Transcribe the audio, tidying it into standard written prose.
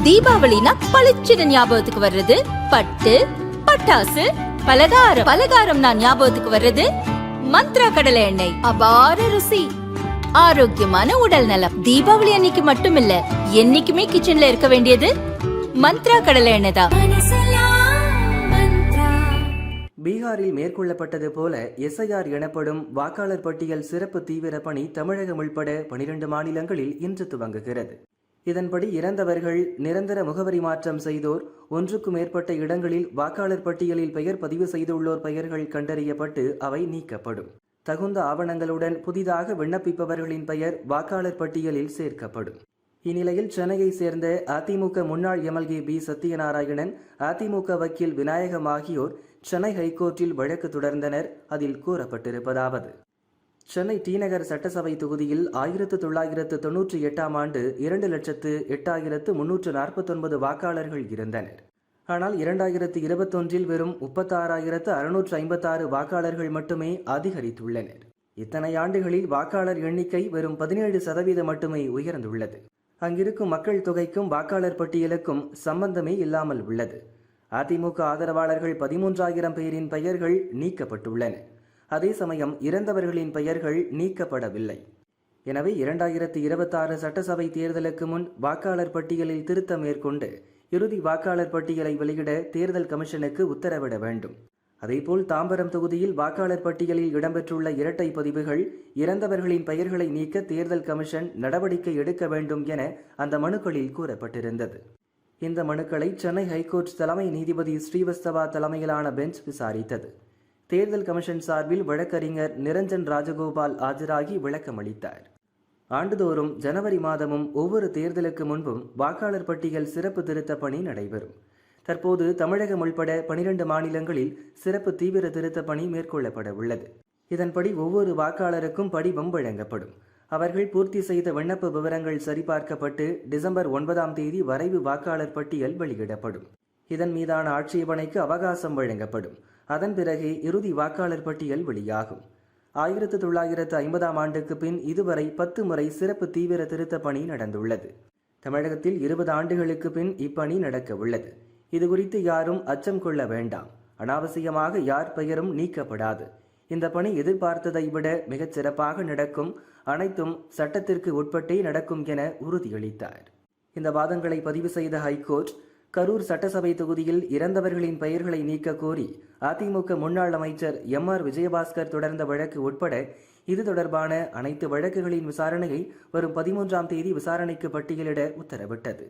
தீபாவளினா பளிச்சுன்னு ஞாபகத்துக்கு வர்றது பட்டு, பட்டாசு, பலகாரம். பலகாரம்னா ஞாபகத்துக்கு வர்றது மந்த்ரா கடலை எண்ணெய். அபார ருசி, ஆரோக்கியமான உடல் நலம். தீபாவளி அன்னைக்கு மட்டும் இல்ல, என்னைக்குமே கிச்சன்ல இருக்க வேண்டியது மந்த்ரா கடலை எண்ணெய் தான். பீகாரில் மேற்கொள்ளப்பட்டது போல எஸ்ஐஆர் எனப்படும் வாக்காளர் பட்டியல் சிறப்பு தீவிர பணி தமிழகம் உள்பட 12 மாநிலங்களில் இன்று துவங்குகிறது. இதன்படி இறந்தவர்கள், நிரந்தர முகவரி மாற்றம் செய்தோர், ஒன்றுக்கும் மேற்பட்ட இடங்களில் வாக்காளர் பட்டியலில் பெயர் பதிவு செய்துள்ளோர் பெயர்கள் கண்டறியப்பட்டு அவை நீக்கப்படும். தகுந்த ஆவணங்களுடன் புதிதாக விண்ணப்பிப்பவர்களின் பெயர் வாக்காளர் பட்டியலில் சேர்க்கப்படும். இந்நிலையில் சென்னையை சேர்ந்த அதிமுக முன்னாள் எம்எல்ஏ பி சத்யநாராயணன், அதிமுக வக்கீல் விநாயகம் ஆகியோர் சென்னை ஹைகோர்ட்டில் வழக்கு தொடர்ந்தனர். அதில் கூறப்பட்டிருப்பதாவது: சென்னை டிநகர் சட்டசபை தொகுதியில் 1998ஆம் ஆண்டு 2,08,349 வாக்காளர்கள் இருந்தனர். ஆனால் 2021இல் வெறும் 36,656 வாக்காளர்கள் மட்டுமே அதிகரித்துள்ளனர். இத்தனை ஆண்டுகளில் வாக்காளர் எண்ணிக்கை வெறும் 17% மட்டுமே உயர்ந்துள்ளது. அங்கிருக்கும் மக்கள் தொகைக்கும் வாக்காளர் பட்டியலுக்கும் சம்பந்தமே இல்லாமல் உள்ளது. அதிமுக ஆதரவாளர்கள் 13,000 பேரின் பெயர்கள் நீக்கப்பட்டுள்ளன. அதே சமயம் இறந்தவர்களின் பெயர்கள் நீக்கப்படவில்லை. எனவே 2026 சட்டசபை தேர்தலுக்கு முன் வாக்காளர் பட்டியலில் திருத்தம் மேற்கொண்டு இறுதி வாக்காளர் பட்டியலை வெளியிட தேர்தல் கமிஷனுக்கு உத்தரவிட வேண்டும். அதேபோல் தாம்பரம் தொகுதியில் வாக்காளர் பட்டியலில் இடம்பெற்றுள்ள இரட்டை பதிவுகள், இறந்தவர்களின் பெயர்களை நீக்க தேர்தல் கமிஷன் நடவடிக்கை எடுக்க வேண்டும் என அந்த மனுக்களில் கூறப்பட்டிருந்தது. இந்த மனுக்களை சென்னை ஹைகோர்ட் தலைமை நீதிபதி ஸ்ரீவஸ்தவா தலைமையிலான பெஞ்ச் விசாரித்தது. தேர்தல் கமிஷன் சார்பில் வழக்கறிஞர் நிரஞ்சன் ராஜகோபால் ஆஜராகி விளக்கமளித்தார். ஆண்டுதோறும் ஜனவரி மாதமும் ஒவ்வொரு தேர்தலுக்கு முன்பும் வாக்காளர் பட்டியல் சிறப்பு திருத்த பணி நடைபெறும். தற்போது தமிழகம் உள்பட 12 மாநிலங்களில் சிறப்பு தீவிர திருத்த பணி மேற்கொள்ளப்பட உள்ளது. இதன்படி ஒவ்வொரு வாக்காளருக்கும் படிவம் வழங்கப்படும். அவர்கள் பூர்த்தி செய்த விண்ணப்ப விவரங்கள் சரிபார்க்கப்பட்டு டிசம்பர் 9ஆம் தேதி வரைவு வாக்காளர் பட்டியல் வெளியிடப்படும். இதன் மீதான ஆட்சேபனைக்கு அவகாசம் வழங்கப்படும். அதன் பிறகு இறுதி வாக்காளர் பட்டியல் வெளியாகும். 1950ஆம் ஆண்டுக்கு பின் இதுவரை 10 முறை சிறப்பு தீவிர திருத்த பணி நடந்துள்ளது. தமிழகத்தில் 20 ஆண்டுகளுக்கு பின் இப்பணி நடக்க உள்ளது. இதுகுறித்து யாரும் அச்சம் கொள்ள வேண்டாம். அனாவசியமாக யார் பெயரும் நீக்கப்படாது. இந்த பணி எதிர்பார்த்ததை விட மிகச் சிறப்பாக நடக்கும். அனைத்தும் சட்டத்திற்கு உட்பட்டே நடக்கும் என உறுதியளித்தார். இந்த வாதங்களை பதிவு செய்த ஹைகோர்ட், கரூர் சட்டசபை தொகுதியில் இறந்தவர்களின் பெயர்களை நீக்க கோரி அதிமுக முன்னாள் அமைச்சர் எம்.ஆர். விஜயபாஸ்கர் தொடர்ந்த வழக்கு உட்பட இது தொடர்பான அனைத்து வழக்குகளின் விசாரணையை வரும் 13ஆம் தேதி விசாரணைக்கு பட்டியலிட உத்தரவிட்டது.